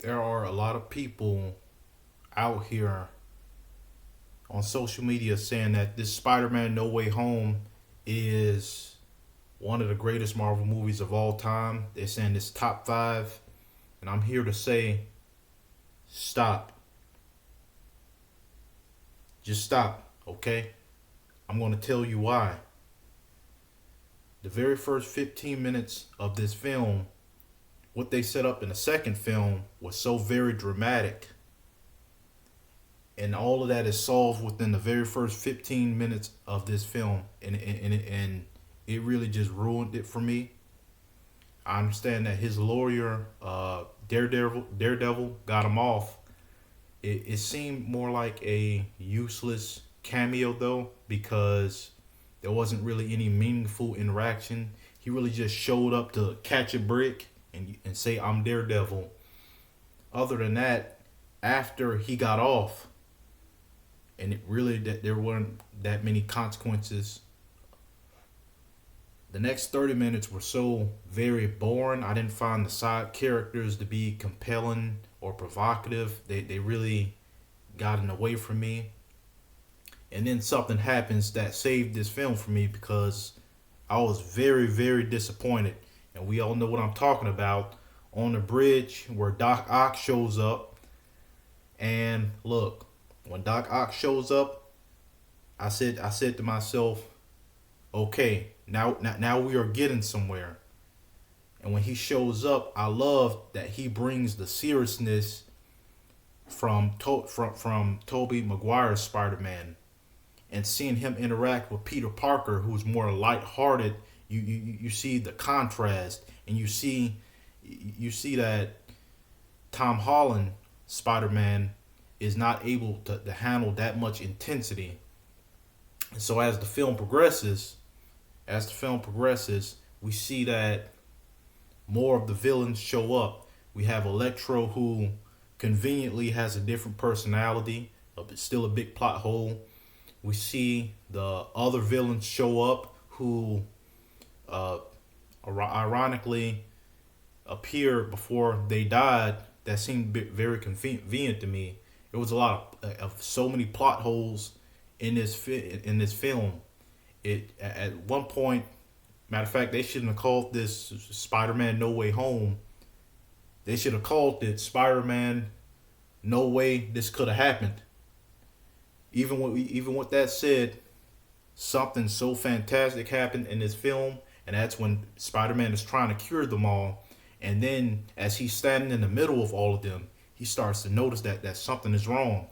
there are a lot of people out here on social media saying that this Spider-Man No Way Home is one of the greatest Marvel movies of all time. They're saying it's top five. And I'm here to say, stop. Just stop, okay? I'm going to tell you why. The very first 15 minutes of this film, what they set up in the second film was so very dramatic. And all of that is solved within the very first 15 minutes of this film. And it really just ruined it for me. I understand that his lawyer, Daredevil got him off. It seemed more like a useless cameo, though, because there wasn't really any meaningful interaction. He really just showed up to catch a brick and say, I'm Daredevil. Other than that, after he got off, and it really that there weren't that many consequences. The next 30 minutes were so very boring. I didn't find the side characters to be compelling or provocative. They really gotten away from me. And then something happens that saved this film for me because I was very, very disappointed. And we all know what I'm talking about. On the bridge where Doc Ock shows up. And look, when Doc Ock shows up, I said to myself, okay, now we are getting somewhere. And when he shows up, I love that he brings the seriousness from Tobey Maguire's Spider-Man, and seeing him interact with Peter Parker, who's more lighthearted. You see the contrast, and you see that Tom Holland Spider-Man is not able to handle that much intensity. And so as the film progresses, we see that more of the villains show up. We have Electro, who conveniently has a different personality, but still a big plot hole. We see the other villains show up who ironically appeared before they died. That seemed very convenient to me. There was a lot of so many plot holes in this film. It at one point, matter of fact, they shouldn't have called this Spider-Man No Way Home. They should have called it Spider-Man No Way This Could Have Happened. Even with that said, something so fantastic happened in this film, and that's when Spider-Man is trying to cure them all. And then as he's standing in the middle of all of them, he starts to notice that something is wrong.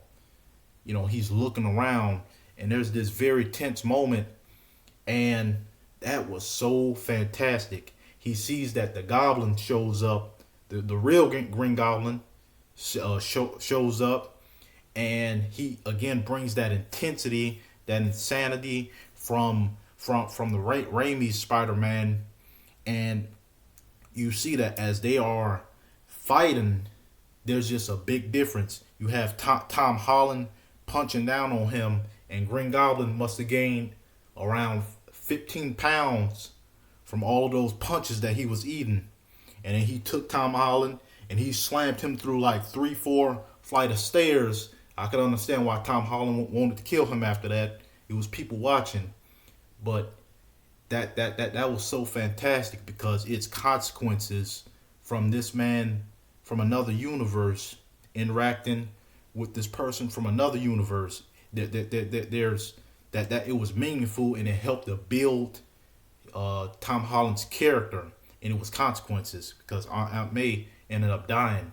You know, he's looking around, and there's this very tense moment, and that was so fantastic. He sees that the Goblin shows up, the real Green Goblin shows up, and he again brings that intensity, that insanity from the Raimi's Spider-Man, and you see that as they are fighting, there's just a big difference. You have Tom Holland punching down on him, and Green Goblin must have gained around 15 pounds from all of those punches that he was eating. And then he took Tom Holland and he slammed him through like 3-4 flight of stairs. I could understand why Tom Holland wanted to kill him after that. It was people watching. But that was so fantastic because it's consequences from this man from another universe interacting with this person from another universe. There's that it was meaningful, and it helped to build Tom Holland's character, and it was consequences because Aunt May ended up dying.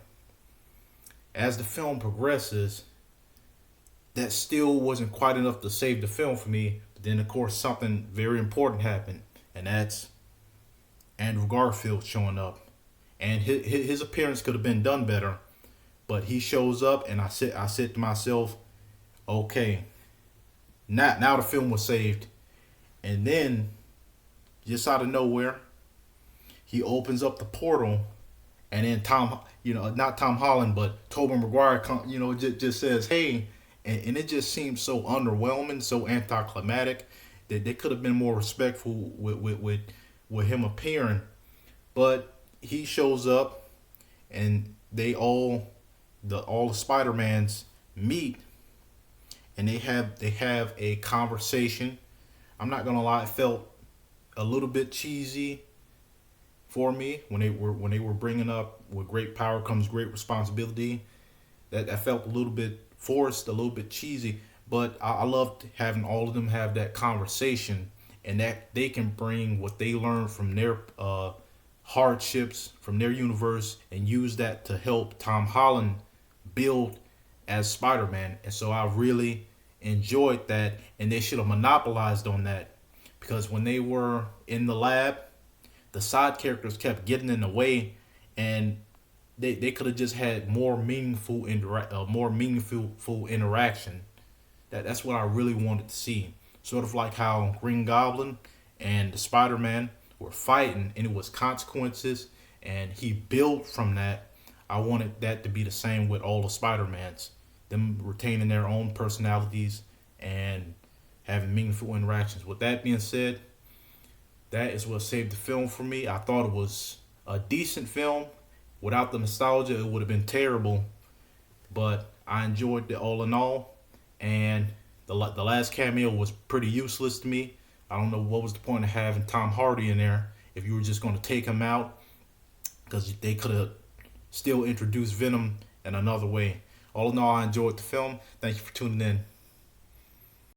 As the film progresses, that still wasn't quite enough to save the film for me. But then, of course, something very important happened, and that's Andrew Garfield showing up. And his appearance could have been done better, but he shows up, and I said to myself, okay, now the film was saved. And then, just out of nowhere, he opens up the portal, and then not Tom Holland, but Tobey Maguire, just says, hey, and it just seems so underwhelming, so anticlimactic, that they could have been more respectful with him appearing. But he shows up, and they all the all the Spider-Mans meet and they have a conversation. I'm not gonna lie, it felt a little bit cheesy for me when they were bringing up with great power comes great responsibility. That felt a little bit forced, a little bit cheesy. But I loved having all of them have that conversation, and that they can bring what they learned from their hardships from their universe and use that to help Tom Holland build as Spider-Man. And so I really enjoyed that, and they should have monopolized on that because when they were in the lab, the side characters kept getting in the way, and they could have just had more meaningful interaction. That's what I really wanted to see. Sort of like how Green Goblin and the Spider Man were fighting, and it was consequences, and he built from that. I wanted that to be the same with all the Spider Mans, them retaining their own personalities and having meaningful interactions. With that being said, that is what saved the film for me. I thought it was a decent film. Without the nostalgia, it would have been terrible. But I enjoyed it all in all. And the last cameo was pretty useless to me. I don't know what was the point of having Tom Hardy in there if you were just going to take him out, because they could have still introduced Venom in another way. All in all, I enjoyed the film. Thank you for tuning in.